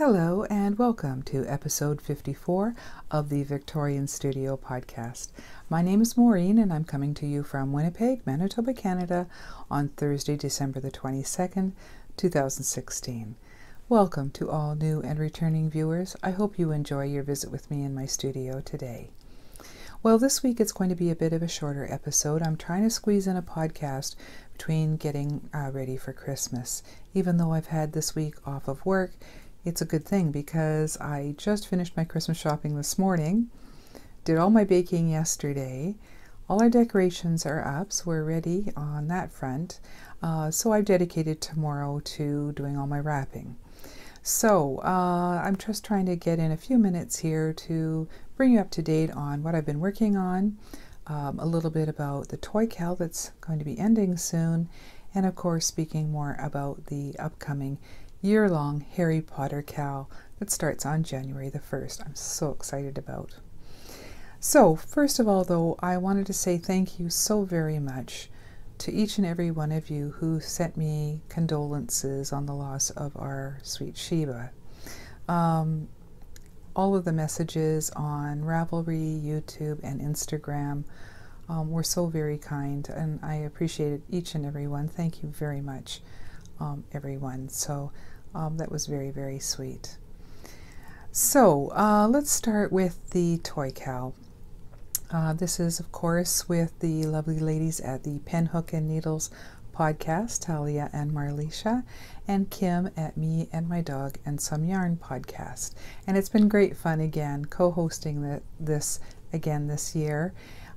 Hello and welcome to episode 54 of the Victorian Studio podcast. My name is Maureen and I'm coming to you from Winnipeg, Manitoba, Canada on Thursday, December the 22nd, 2016. Welcome to all new and returning viewers. I hope you enjoy your visit with me in my studio today. Well, this week it's going to be a bit of a shorter episode. I'm trying to squeeze in a podcast between getting ready for Christmas. Even though I've had this week off of work, it's a good thing because I just finished my Christmas shopping this morning, did all my baking yesterday, all our decorations are up, so we're ready on that front. So I've dedicated tomorrow to doing all my wrapping. So I'm just trying to get in a few minutes here to bring you up to date on what I've been working on, a little bit about the toy cal that's going to be ending soon, and of course speaking more about the upcoming year-long Harry Potter cal that starts on January the 1st. I'm so excited about. So first of all though, I wanted to say thank you so very much to each and every one of you who sent me condolences on the loss of our sweet Sheba. All of the messages on Ravelry, YouTube, and Instagram were so very kind, and I appreciated each and every one. Thank you very much, everyone. So that was very, very sweet. So let's start with the toy cal. This is, of course, with the lovely ladies at the Pen, Hook, and Needles podcast, Talia and Marlisha, and Kim at Me and My Dog and Some Yarn podcast. And it's been great fun again, co-hosting this again this year.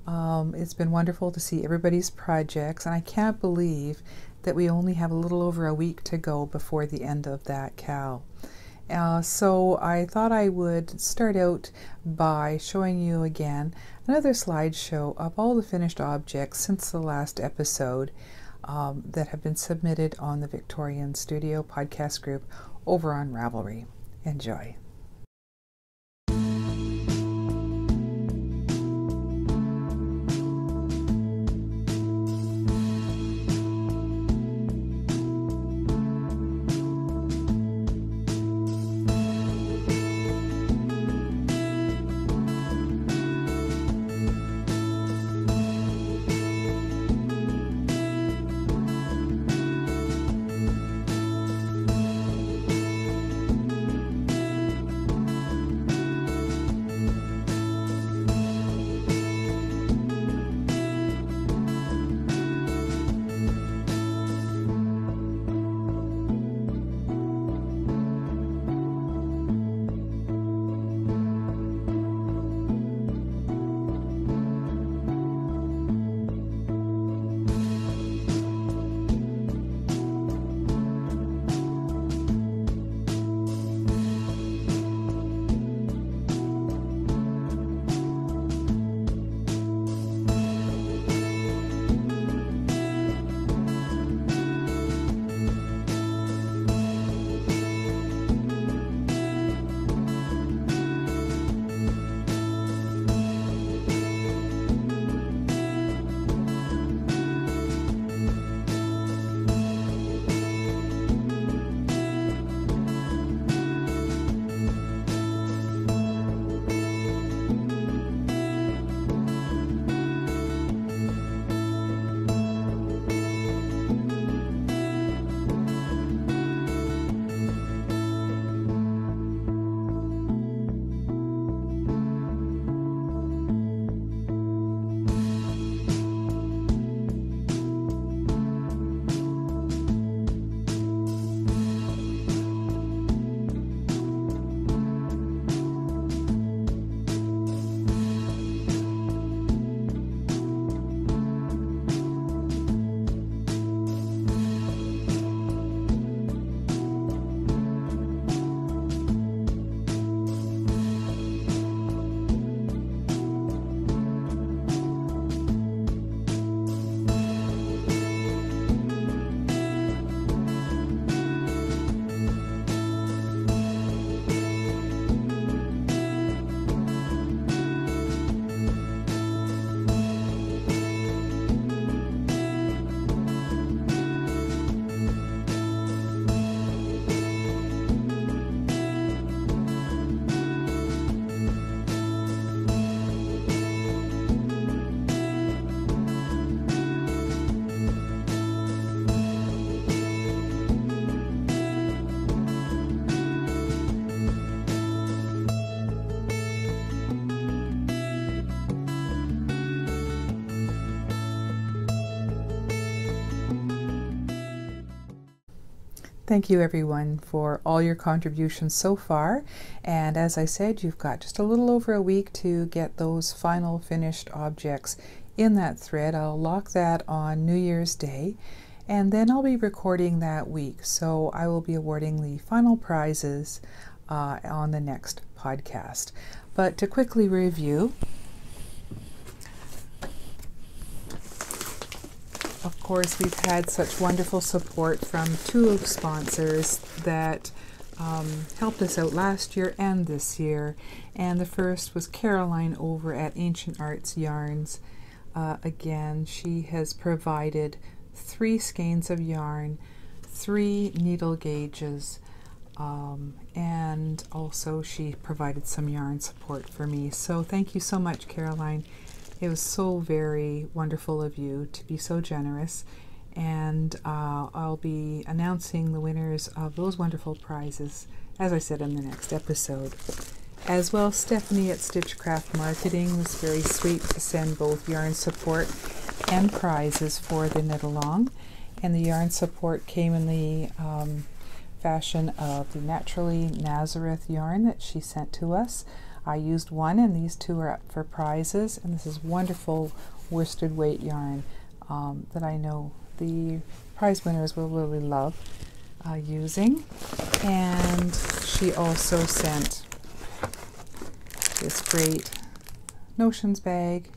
It's been wonderful to see everybody's projects, and I can't believe that we only have a little over a week to go before the end of that cal. So I thought I would start out by showing you again another slideshow of all the finished objects since the last episode that have been submitted on the Victorian Studio podcast group over on Ravelry. Enjoy. Thank you everyone for all your contributions so far, and as I said, you've got just a little over a week to get those final finished objects in that thread. I'll lock that on New Year's Day, and then I'll be recording that week, so I will be awarding the final prizes on the next podcast. But to quickly review, of course, we've had such wonderful support from two sponsors that helped us out last year and this year. And the first was Caroline over at Ancient Arts Yarns. Again, she has provided 3 skeins of yarn, 3 needle gauges, and also she provided some yarn support for me. So thank you so much, Caroline. It was so very wonderful of you to be so generous, and I'll be announcing the winners of those wonderful prizes, as I said, in the next episode. As well, Stephanie at Stitchcraft Marketing was very sweet to send both yarn support and prizes for the knit along, and the yarn support came in the fashion of the Naturally Nazareth yarn that she sent to us. I used one, and these 2 are up for prizes, and this is wonderful worsted weight yarn that I know the prize winners will really love using. And she also sent this great Notions bag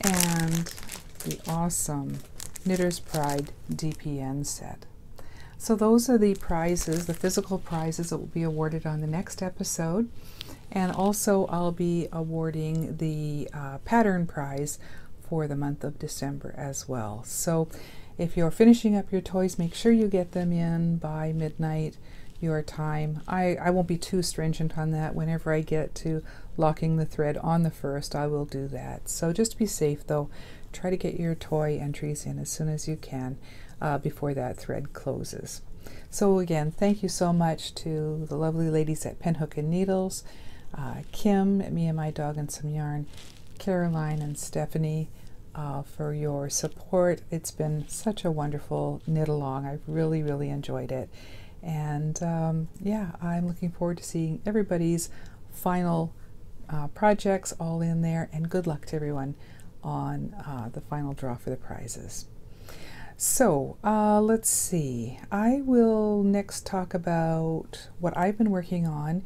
and the awesome Knitter's Pride DPN set. So those are the prizes, the physical prizes that will be awarded on the next episode. And also I'll be awarding the pattern prize for the month of December as well. So if you're finishing up your toys, make sure you get them in by midnight your time. I won't be too stringent on that. Whenever I get to locking the thread on the 1st, I will do that. So just to be safe though, try to get your toy entries in as soon as you can before that thread closes. So again, thank you so much to the lovely ladies at Pinhook and Needles, Kim, Me and My Dog and Some Yarn, Caroline and Stephanie for your support. It's been such a wonderful knit along. I've really, really enjoyed it. And yeah, I'm looking forward to seeing everybody's final projects all in there, and good luck to everyone on the final draw for the prizes. So let's see, I will next talk about what I've been working on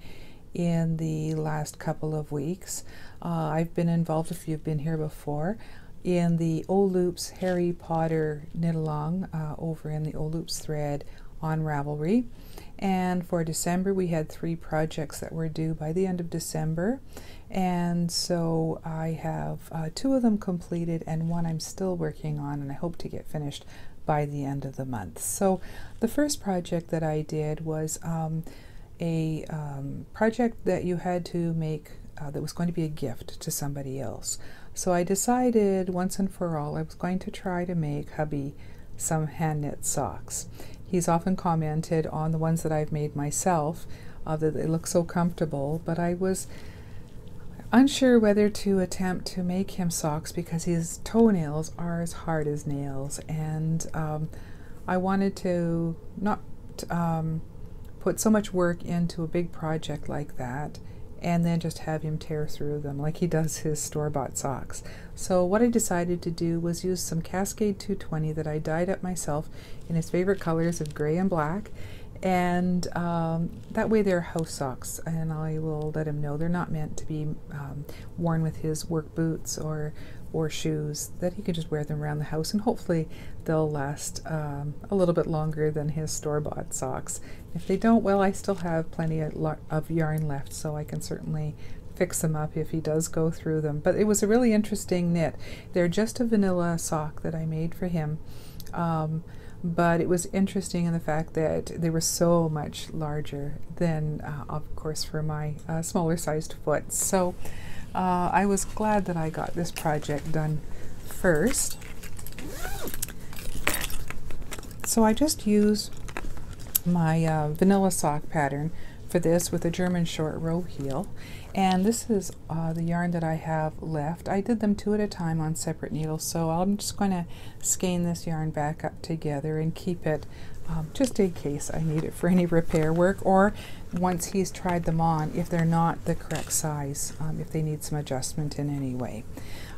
in the last couple of weeks. I've been involved, if you've been here before, in the Old Loops Harry Potter knit along over in the Old Loops thread on Ravelry. And for December we had 3 projects that were due by the end of December, and so I have 2 of them completed and 1 I'm still working on, and I hope to get finished by the end of the month. So the first project that I did was a project that you had to make that was going to be a gift to somebody else. So I decided once and for all I was going to try to make hubby some hand knit socks. He's often commented on the ones that I've made myself that they look so comfortable, but I was unsure whether to attempt to make him socks because his toenails are as hard as nails, and I wanted to not put so much work into a big project like that and then just have him tear through them like he does his store-bought socks. So what I decided to do was use some Cascade 220 that I dyed up myself in his favorite colors of gray and black, and that way they're house socks, and I will let him know they're not meant to be worn with his work boots or shoes, that he can just wear them around the house, and hopefully they'll last a little bit longer than his store-bought socks. If they don't, well, I still have plenty of yarn left, so I can certainly fix them up if he does go through them. But it was a really interesting knit. They're just a vanilla sock that I made for him, but it was interesting in the fact that they were so much larger than, of course, for my smaller sized foot. So I was glad that I got this project done first. So I just used my vanilla sock pattern for this with a German short row heel, and this is the yarn that I have left. I did them 2 at a time on separate needles, so I'm just going to skein this yarn back up together and keep it just in case I need it for any repair work, or once he's tried them on if they're not the correct size, if they need some adjustment in any way.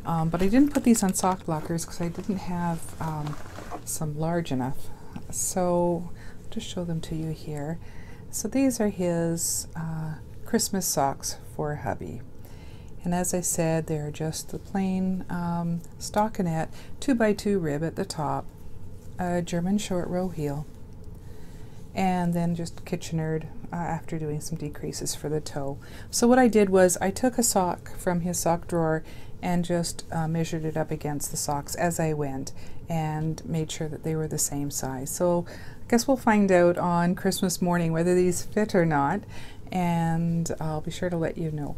But I didn't put these on sock blockers because I didn't have some large enough, so I'll just show them to you here. So these are his Christmas socks for hubby, and as I said, they're just the plain stockinette 2x2 rib at the top, a German short row heel, and then just Kitchenered after doing some decreases for the toe. So what I did was I took a sock from his sock drawer and just measured it up against the socks as I went and made sure that they were the same size. So I guess we'll find out on Christmas morning whether these fit or not, and I'll be sure to let you know.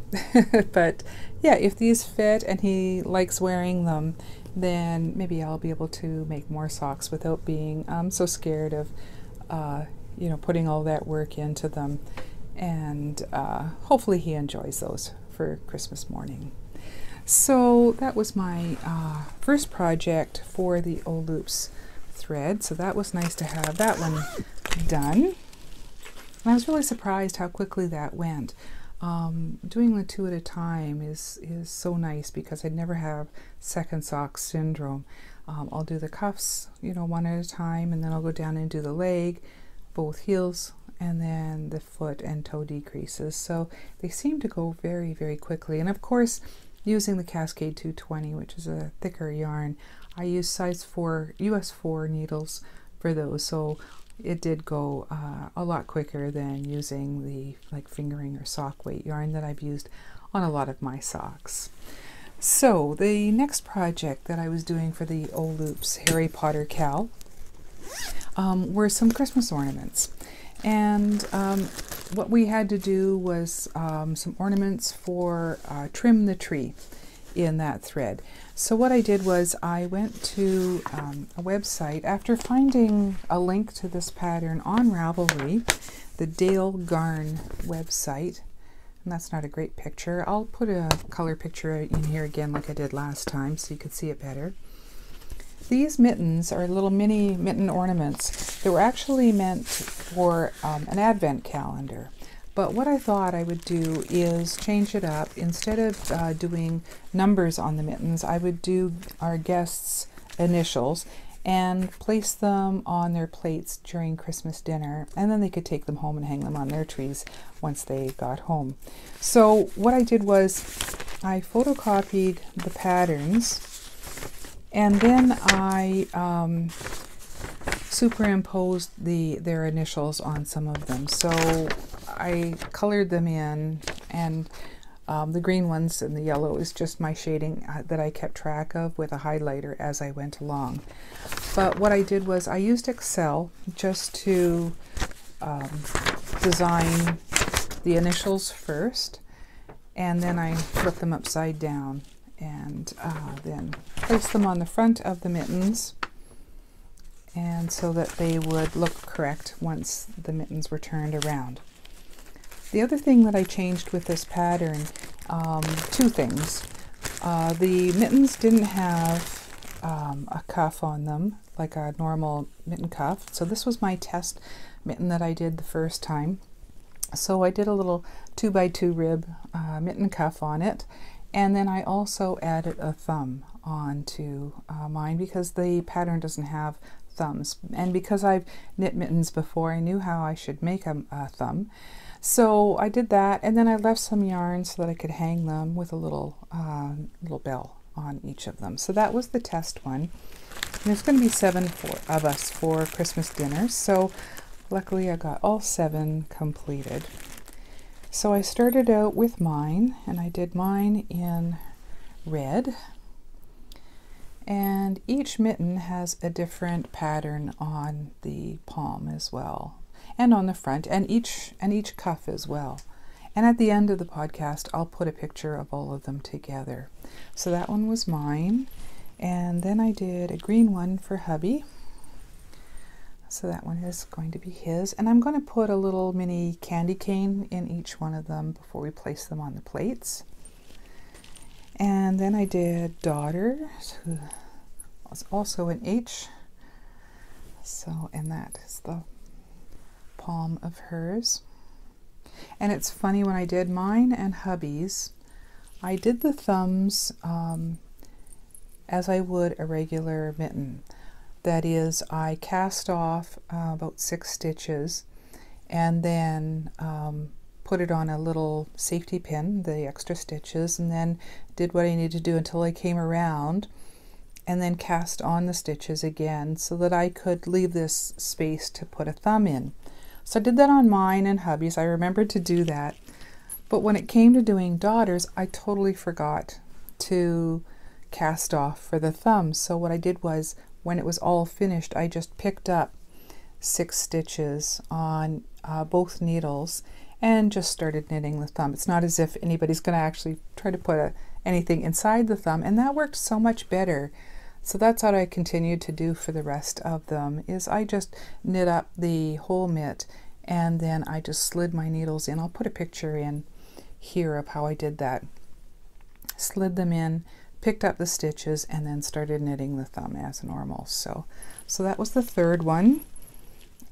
But yeah, if these fit and he likes wearing them, then maybe I'll be able to make more socks without being so scared of you know, putting all that work into them, and hopefully he enjoys those for Christmas morning. So that was my first project for the O-loops thread, so that was nice to have that one done. And I was really surprised how quickly that went. Doing the 2 at a time is so nice because I never have second sock syndrome. I'll do the cuffs, you know, 1 at a time, and then I'll go down and do the leg, both heels, and then the foot and toe decreases. So they seem to go very, very quickly. And of course, using the Cascade 220, which is a thicker yarn, I use size 4 US 4 needles for those, so it did go a lot quicker than using the like fingering or sock weight yarn that I've used on a lot of my socks. So the next project that I was doing for the O-loops Harry Potter Cal were some Christmas ornaments, and what we had to do was some ornaments for Trim the Tree in that thread. So what I did was I went to a website after finding a link to this pattern on Ravelry, the Dale Garn website, and that's not a great picture. I'll put a color picture in here again like I did last time so you could see it better. These mittens are little mini mitten ornaments that were actually meant for an advent calendar. But what I thought I would do is change it up. Instead of doing numbers on the mittens, I would do our guests' initials and place them on their plates during Christmas dinner, and then they could take them home and hang them on their trees once they got home. So what I did was I photocopied the patterns, and then I superimposed their initials on some of them. So I colored them in, and the green ones and the yellow is just my shading that I kept track of with a highlighter as I went along. But what I did was I used Excel just to design the initials first, and then I flip them upside down and then place them on the front of the mittens, and so that they would look correct once the mittens were turned around. The other thing that I changed with this pattern, 2 things. The mittens didn't have a cuff on them like a normal mitten cuff, so this was my test mitten that I did the first time. So I did a little 2x2 rib mitten cuff on it, and then I also added a thumb onto mine because the pattern doesn't have thumbs, and because I've knit mittens before, I knew how I should make a thumb. So I did that, and then I left some yarn so that I could hang them with a little bell on each of them. So that was the test one. And there's going to be 7 of us for Christmas dinner, so luckily I got all 7 completed. So I started out with mine, and I did mine in red, and each mitten has a different pattern on the palm as well, and on the front, and each cuff as well. And at the end of the podcast, I'll put a picture of all of them together. So that one was mine, and then I did a green one for hubby. So that one is going to be his. And I'm going to put a little mini candy cane in each one of them before we place them on the plates. And then I did Daughters, who was also an H. So, and that is the palm of hers. And it's funny, when I did mine and hubby's, I did the thumbs as I would a regular mitten. That is, I cast off about 6 stitches and then put it on a little safety pin, the extra stitches, and then did what I needed to do until I came around, and then cast on the stitches again so that I could leave this space to put a thumb in. So I did that on mine and hubby's. I remembered to do that. But when it came to doing Daughters, I totally forgot to cast off for the thumbs. So what I did was, when it was all finished, I just picked up 6 stitches on both needles and just started knitting the thumb. It's not as if anybody's going to actually try to put anything inside the thumb, and that worked so much better. So that's what I continued to do for the rest of them, is I just knit up the whole mitt and then I just slid my needles in. I'll put a picture in here of how I did that. Slid them in, picked up the stitches, and then started knitting the thumb as normal. So that was the third one.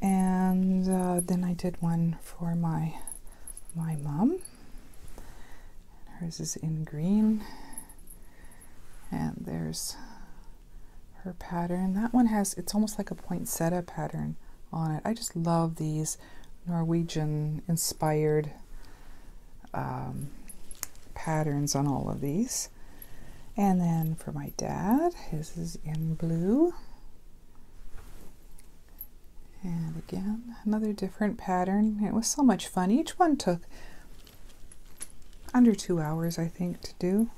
And then I did one for my mom. Hers is in green. And there's her pattern. That one has, it's almost like a poinsettia pattern on it. I just love these Norwegian inspired patterns on all of these. And then for my dad, his is in blue. And again, another different pattern. It was so much fun. Each one took under 2 hours, I think, to do.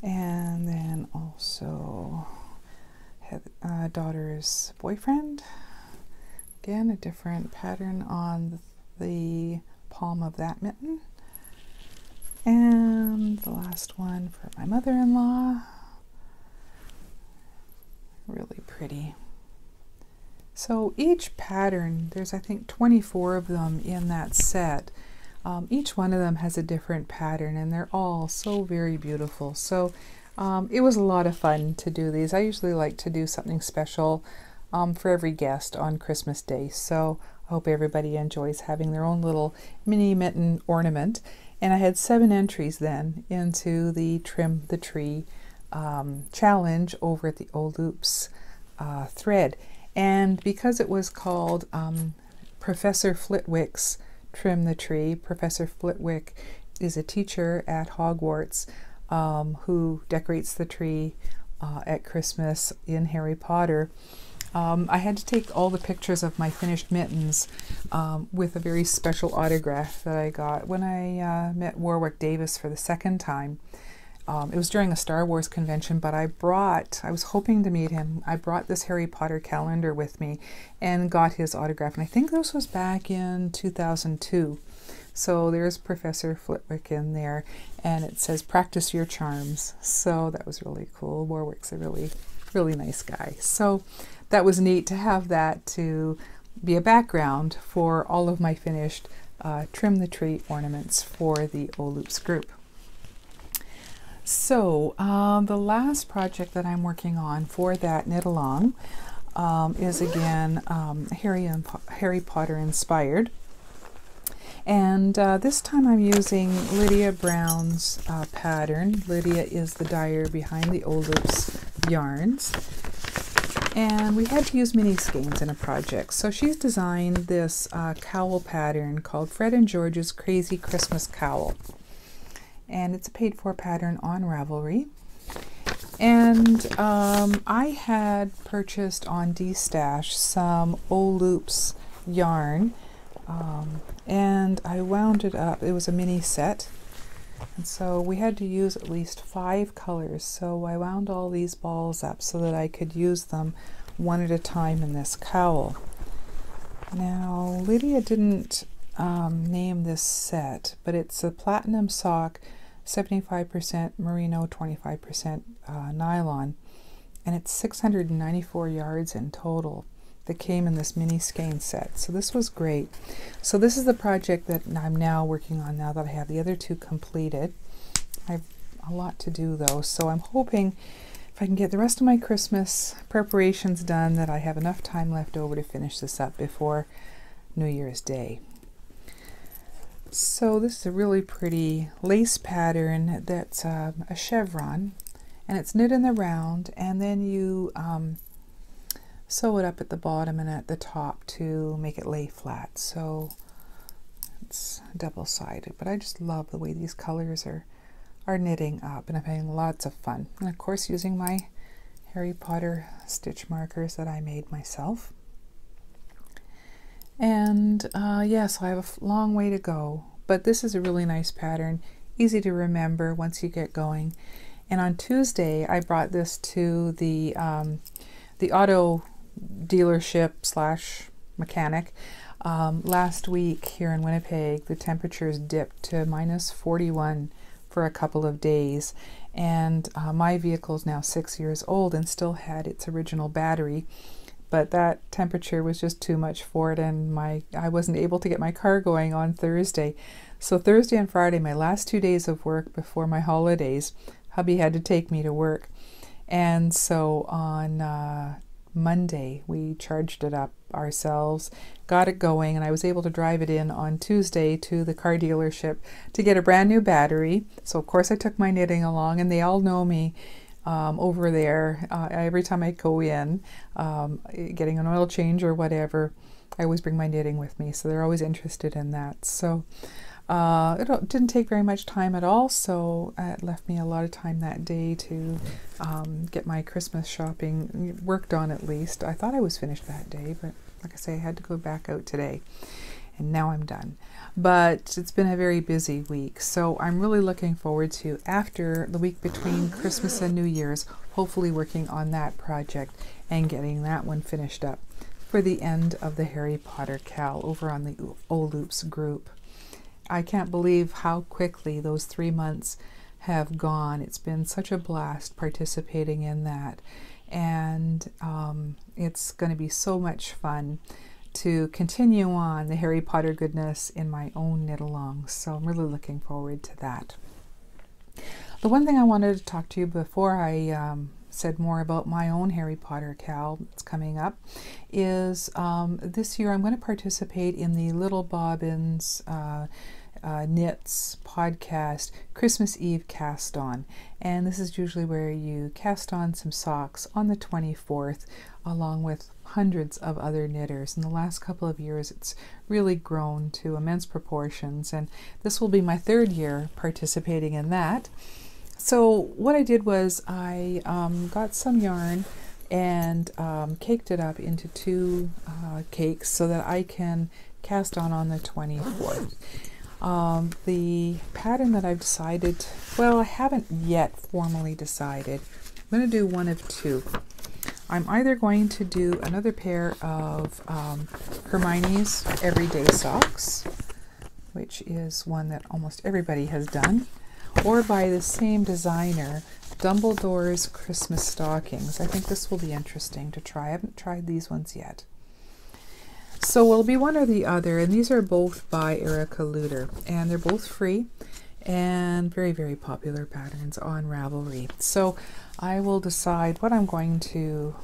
And then also had daughter's boyfriend. Again, a different pattern on the palm of that mitten. And the last one for my mother-in-law. Really pretty. So each pattern, there's I think 24 of them in that set. Each one of them has a different pattern, and they're all so very beautiful. So it was a lot of fun to do these. I usually like to do something special for every guest on Christmas Day. So I hope everybody enjoys having their own little mini mitten ornament. And I had 7 entries then into the Trim the Tree challenge over at the Old Loops thread. And because it was called Professor Flitwick's Trim the Tree, Professor Flitwick is a teacher at Hogwarts who decorates the tree at Christmas in Harry Potter. I had to take all the pictures of my finished mittens with a very special autograph that I got when I met Warwick Davis for the second time. It was during a Star Wars convention, but I was hoping to meet him. I brought this Harry Potter calendar with me and got his autograph. And I think this was back in 2002. So there's Professor Flitwick in there, and it says, "Practice your charms." So that was really cool. Warwick's a really, really nice guy. So that was neat to have that to be a background for all of my finished Trim the Tree ornaments for the Old Loops group. So the last project that I'm working on for that knit along is again Harry Potter inspired. And this time I'm using Lydia Brown's pattern. Lydia is the dyer behind the Old Loops yarns. And we had to use mini skeins in a project. So she's designed this cowl pattern called Fred and George's Crazy Christmas Cowl. And it's a paid-for pattern on Ravelry. And I had purchased on D-Stash some Old Loops yarn, and I wound it up. It was a mini set, and so we had to use at least 5 colors. So I wound all these balls up so that I could use them one at a time in this cowl. Now, Lydia didn't name this set, but it's a platinum sock, 75% merino, 25% nylon, and it's 694 yards in total. that came in this mini skein set. So this was great. So this is the project that I'm now working on now that I have the other two completed. I have a lot to do though, so I'm hoping if I can get the rest of my Christmas preparations done that I have enough time left over to finish this up before New Year's Day. So this is a really pretty lace pattern that's a chevron, and it's knit in the round, and then you sew it up at the bottom and at the top to make it lay flat. So it's double-sided, but I just love the way these colors are knitting up, and I'm having lots of fun. And of course using my Harry Potter stitch markers that I made myself. And yeah, so I have a long way to go, but this is a really nice pattern, easy to remember once you get going. And on Tuesday I brought this to the auto dealership slash mechanic. Last week here in Winnipeg the temperatures dipped to -41 for a couple of days, and my vehicle is now 6 years old and still had its original battery, but that temperature was just too much for it, and I wasn't able to get my car going on Thursday. So Thursday and Friday, my last 2 days of work before my holidays, hubby had to take me to work, and so on Monday we charged it up ourselves, got it going, and I was able to drive it in on Tuesday to the car dealership to get a brand new battery. So of course I took my knitting along, and they all know me over there. Every time I go in, getting an oil change or whatever, I always bring my knitting with me, so they're always interested in that. So it didn't take very much time at all, so it left me a lot of time that day to get my Christmas shopping worked on at least. I thought I was finished that day, but like I say, I had to go back out today, and now I'm done. But it's been a very busy week, so I'm really looking forward to, after the week between Christmas and New Year's, hopefully working on that project and getting that one finished up for the end of the Harry Potter Cal over on the O-Loops group. I can't believe how quickly those 3 months have gone. It's been such a blast participating in that, and it's going to be so much fun to continue on the Harry Potter goodness in my own knit-alongs. So I'm really looking forward to that. The one thing I wanted to talk to you before I said more about my own Harry Potter Cal that's coming up is this year I'm going to participate in the Little Bobbins Knits podcast Christmas Eve cast on, and this is usually where you cast on some socks on the 24th along with hundreds of other knitters. In the last couple of years it's really grown to immense proportions, and this will be my 3rd year participating in that. So what I did was I got some yarn and caked it up into 2 cakes so that I can cast on the 24th. The pattern that I've decided, well, I haven't yet formally decided. I'm going to do one of 2. I'm either going to do another pair of Hermione's Everyday Socks, which is one that almost everybody has done, or by the same designer, Dumbledore's Christmas Stockings. I think this will be interesting to try. I haven't tried these ones yet. So it'll be one or the other, and these are both by Erica Luter, and they're both free and very, very popular patterns on Ravelry. So I will decide what I'm going to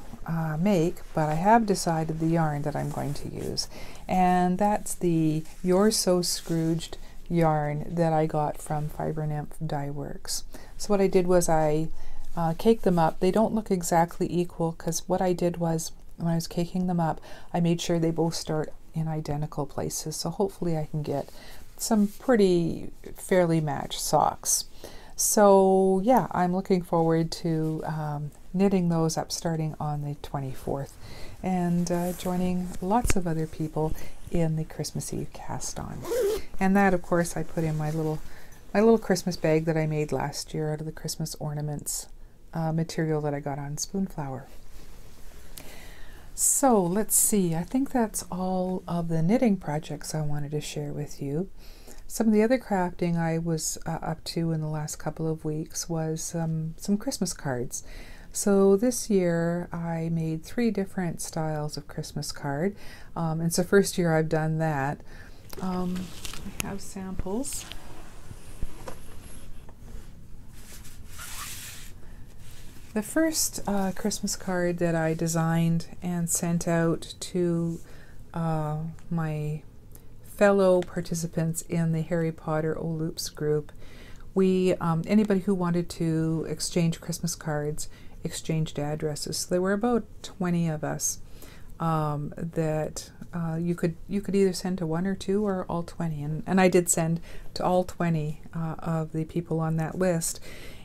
make, but I have decided the yarn that I'm going to use, and that's the You're So Scrooged yarn that I got from Fibernymph Dyeworks. So what I did was I caked them up. They don't look exactly equal because what I did was, when I was caking them up, I made sure they both start in identical places, so hopefully I can get some pretty fairly matched socks. So yeah, I'm looking forward to knitting those up starting on the 24th and joining lots of other people in the Christmas Eve cast on. And that, of course, I put in my little Christmas bag that I made last year out of the Christmas ornaments material that I got on Spoonflower. So let's see, I think that's all of the knitting projects I wanted to share with you. Some of the other crafting I was up to in the last couple of weeks was some Christmas cards. So this year I made 3 different styles of Christmas card. It's the first year I've done that. I have samples. The first Christmas card that I designed and sent out to my fellow participants in the Harry Potter O-Loops group, anybody who wanted to exchange Christmas cards exchanged addresses. So there were about 20 of us that you could either send to 1 or 2 or all 20, and I did send to all 20 of the people on that list.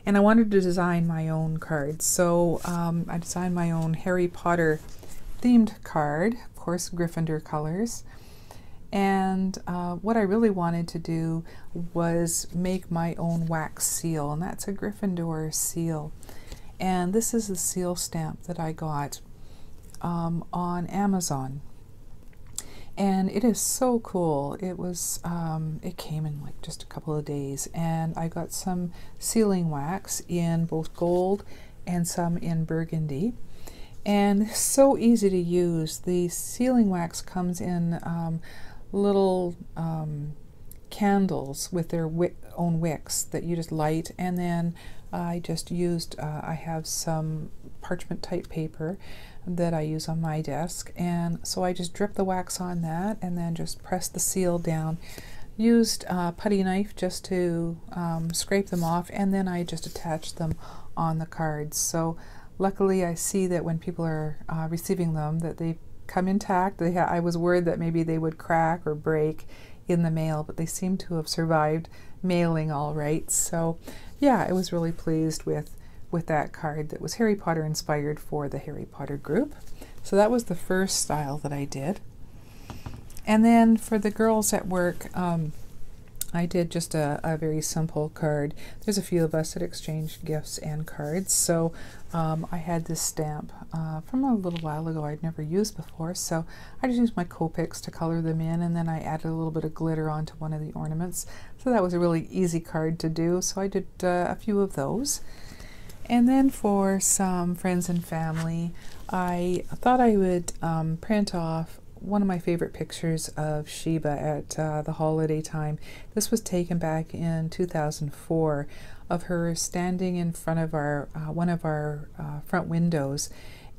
And I wanted to design my own cards, so I designed my own Harry Potter themed card, of course Gryffindor colors. And what I really wanted to do was make my own wax seal, and that's a Gryffindor seal. And this is the seal stamp that I got on Amazon. And it is so cool. It was, it came in like just a couple of days, and I got some sealing wax in both gold and some in burgundy. And it's so easy to use. The sealing wax comes in little candles with their own wicks that you just light, and then I just used, I have some parchment type paper that I use on my desk, and so I just dripped the wax on that and then just pressed the seal down. Used a putty knife just to scrape them off, and then I just attached them on the cards. So luckily I see that when people are receiving them that they come intact. I was worried that maybe they would crack or break in the mail, but they seem to have survived mailing all right. So yeah, I was really pleased with that card that was Harry Potter inspired for the Harry Potter group. So that was the first style that I did. And then for the girls at work, I did just a very simple card. There's a few of us that exchanged gifts and cards. So I had this stamp from a little while ago I'd never used before. So I just used my Copics to color them in, and then I added a little bit of glitter onto one of the ornaments. So that was a really easy card to do. So I did a few of those. And then for some friends and family, I thought I would print off one of my favorite pictures of Sheba at the holiday time. This was taken back in 2004 of her standing in front of our one of our front windows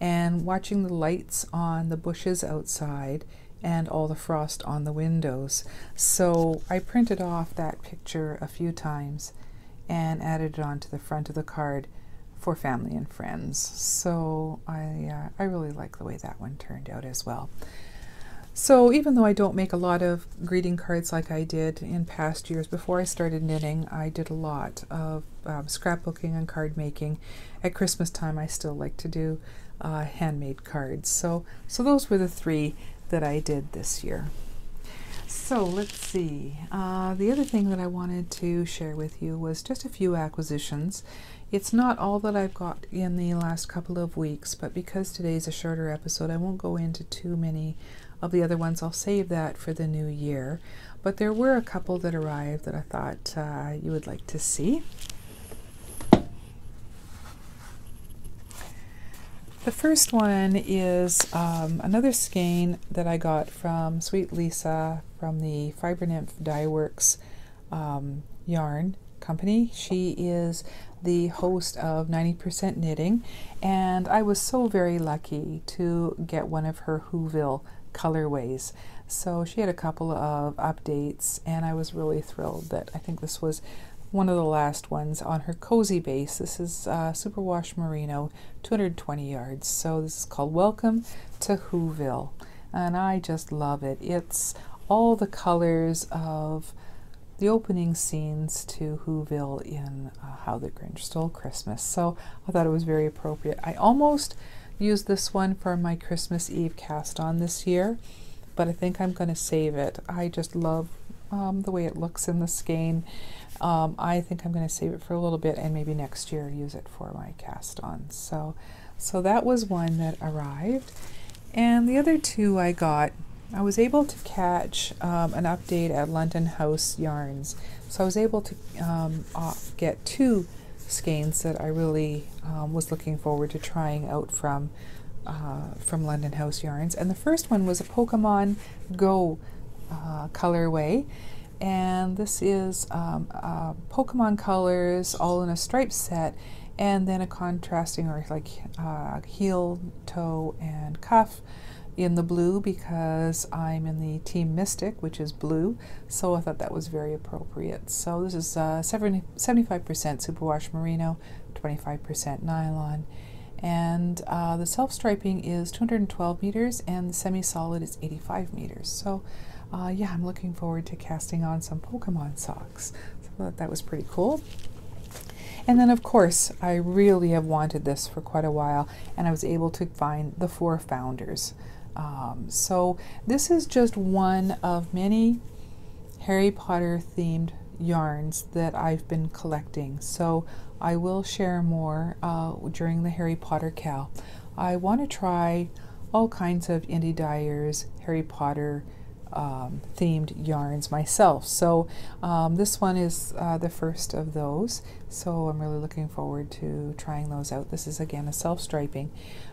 and watching the lights on the bushes outside and all the frost on the windows. So I printed off that picture a few times and added it onto the front of the card for family and friends. So I really like the way that one turned out as well. So even though I don't make a lot of greeting cards like I did in past years, before I started knitting, I did a lot of scrapbooking and card making. At Christmas time, I still like to do handmade cards. So those were the 3 that I did this year. So let's see. The other thing that I wanted to share with you was just a few acquisitions. It's not all that I've got in the last couple of weeks, but because today's a shorter episode, I won't go into too many of the other ones. I'll save that for the new year. But there were a couple that arrived that I thought you would like to see. The first one is another skein that I got from Sweet Lisa from the Fibernymph Dyeworks yarn company. She is the host of 90% Knitting, and I was so very lucky to get one of her Whoville colorways. So she had a couple of updates, and I was really thrilled that I think this was one of the last ones on her cozy base. This is Superwash Merino, 220 yards. So this is called Welcome to Whoville, and I just love it. It's all the colors of the opening scenes to Whoville in How the Grinch Stole Christmas. So I thought it was very appropriate. I almost used this one for my Christmas Eve cast on this year, but I think I'm going to save it. I just love the way it looks in the skein. I think I'm going to save it for a little bit and maybe next year use it for my cast on. So that was one that arrived. And the other 2 I got, I was able to catch an update at London House Yarns. So I was able to get 2 skeins that I really was looking forward to trying out from London House Yarns. And the first one was a Pokemon Go colorway, and this is Pokemon colors all in a striped set, and then a contrasting or like heel, toe, and cuff in the blue, because I'm in the Team Mystic, which is blue, so I thought that was very appropriate. So this is 75% superwash merino, 25% nylon, and the self-striping is 212 meters and the semi-solid is 85 meters. So yeah, I'm looking forward to casting on some Pokemon socks. So I thought that was pretty cool. And then of course, I really have wanted this for quite a while, and I was able to find the 4 Founders. So this is just one of many Harry Potter themed yarns that I've been collecting. So I will share more during the Harry Potter Cal. I want to try all kinds of indie dyers, Harry Potter themed yarns myself. So this one is the first of those. So I'm really looking forward to trying those out. This is again a self-striping,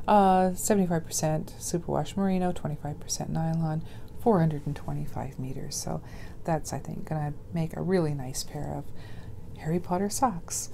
75% superwash merino, 25% nylon, 425 meters. So that's, I think, going to make a really nice pair of Harry Potter socks.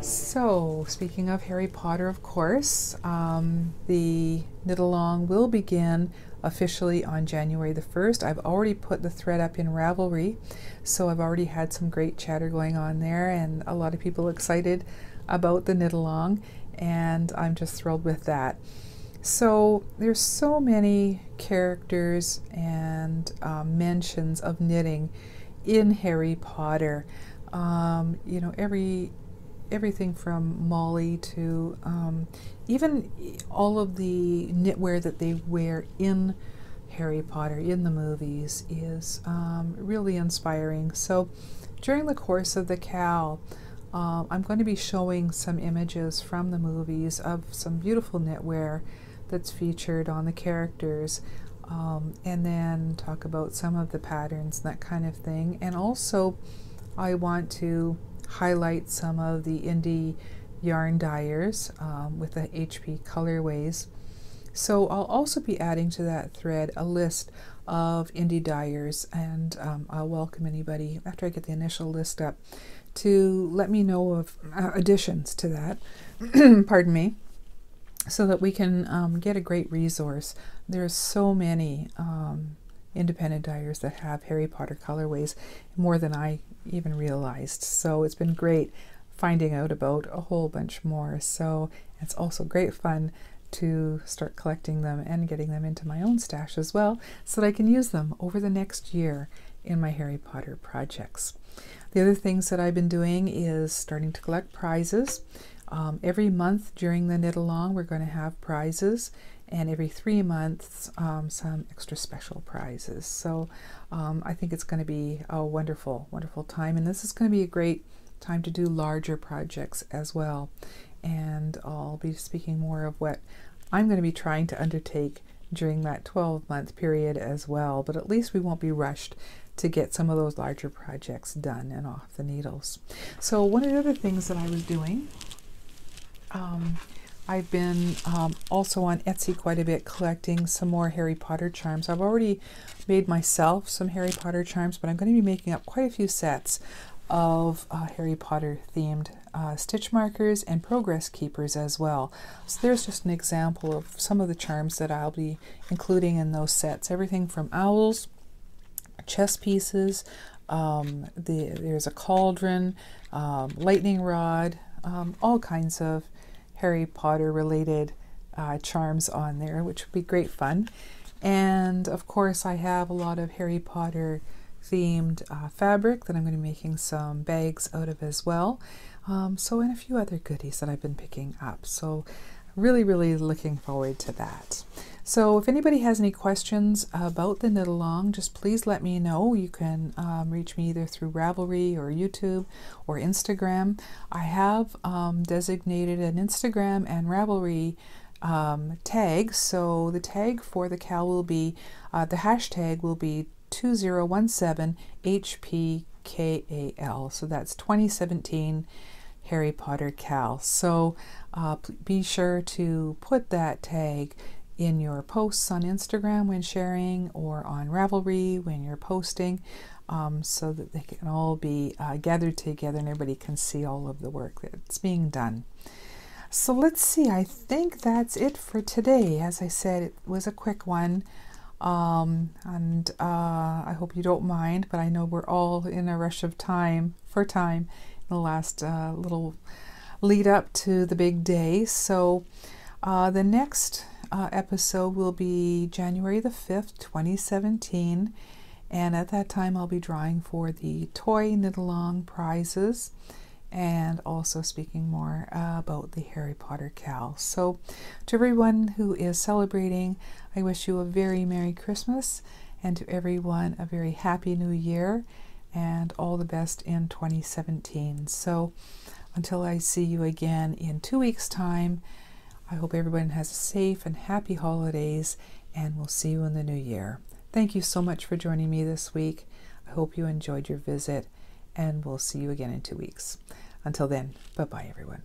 So, speaking of Harry Potter, of course, the knit along will begin officially on January the 1st. I've already put the thread up in Ravelry, so I've already had some great chatter going on there, and a lot of people excited about the knit along, and I'm just thrilled with that. So there's so many characters and mentions of knitting in Harry Potter. You know, everything from Molly to even all of the knitwear that they wear in Harry Potter in the movies is really inspiring. So during the course of the Cal, I'm going to be showing some images from the movies of some beautiful knitwear that's featured on the characters, and then talk about some of the patterns and that kind of thing. And also I want to highlight some of the indie yarn dyers with the HP colorways. So I'll also be adding to that thread a list of indie dyers, and I'll welcome anybody after I get the initial list up to let me know of additions to that pardon me, so that we can get a great resource. There's so many independent dyers that have Harry Potter colorways, more than I even realized. So it's been great finding out about a whole bunch more. So it's also great fun to start collecting them and getting them into my own stash as well, so that I can use them over the next year in my Harry Potter projects. The other things that I've been doing is starting to collect prizes. Every month during the knit along, we're going to have prizes, and every 3 months some extra special prizes. So I think it's going to be a wonderful, wonderful time, and this is going to be a great time to do larger projects as well. And I'll be speaking more of what I'm going to be trying to undertake during that 12-month period as well, but at least we won't be rushed to get some of those larger projects done and off the needles. So one of the other things that I was doing, I've been also on Etsy quite a bit collecting some more Harry Potter charms. I've already made myself some Harry Potter charms, but I'm going to be making up quite a few sets of Harry Potter themed stitch markers and progress keepers as well. So there's just an example of some of the charms that I'll be including in those sets. Everything from owls, chess pieces, there's a cauldron, lightning rod, all kinds of Harry Potter related charms on there, which would be great fun. And of course I have a lot of Harry Potter themed fabric that I'm going to be making some bags out of as well. And a few other goodies that I've been picking up. So really looking forward to that. So if anybody has any questions about the knit along, just please let me know. You can reach me either through Ravelry or YouTube or Instagram. I have designated an Instagram and Ravelry tag. So the tag for the cowl will be, the hashtag will be 2017 HPKAL. So that's 2017 Harry Potter Cal. So be sure to put that tag in your posts on Instagram when sharing, or on Ravelry when you're posting, so that they can all be gathered together and everybody can see all of the work that's being done. So let's see, I think that's it for today. As I said, it was a quick one, and I hope you don't mind, but I know we're all in a rush of time in the last little lead up to the big day. So the next episode will be January the 5th, 2017, and at that time I'll be drawing for the toy knit along prizes and also speaking more about the Harry Potter cowl. So to everyone who is celebrating, I wish you a very Merry Christmas, and to everyone a very Happy New Year and all the best in 2017. So until I see you again in 2 weeks' time, I hope everyone has a safe and happy holidays, and we'll see you in the new year. Thank you so much for joining me this week. I hope you enjoyed your visit, and we'll see you again in 2 weeks. Until then, bye-bye, everyone.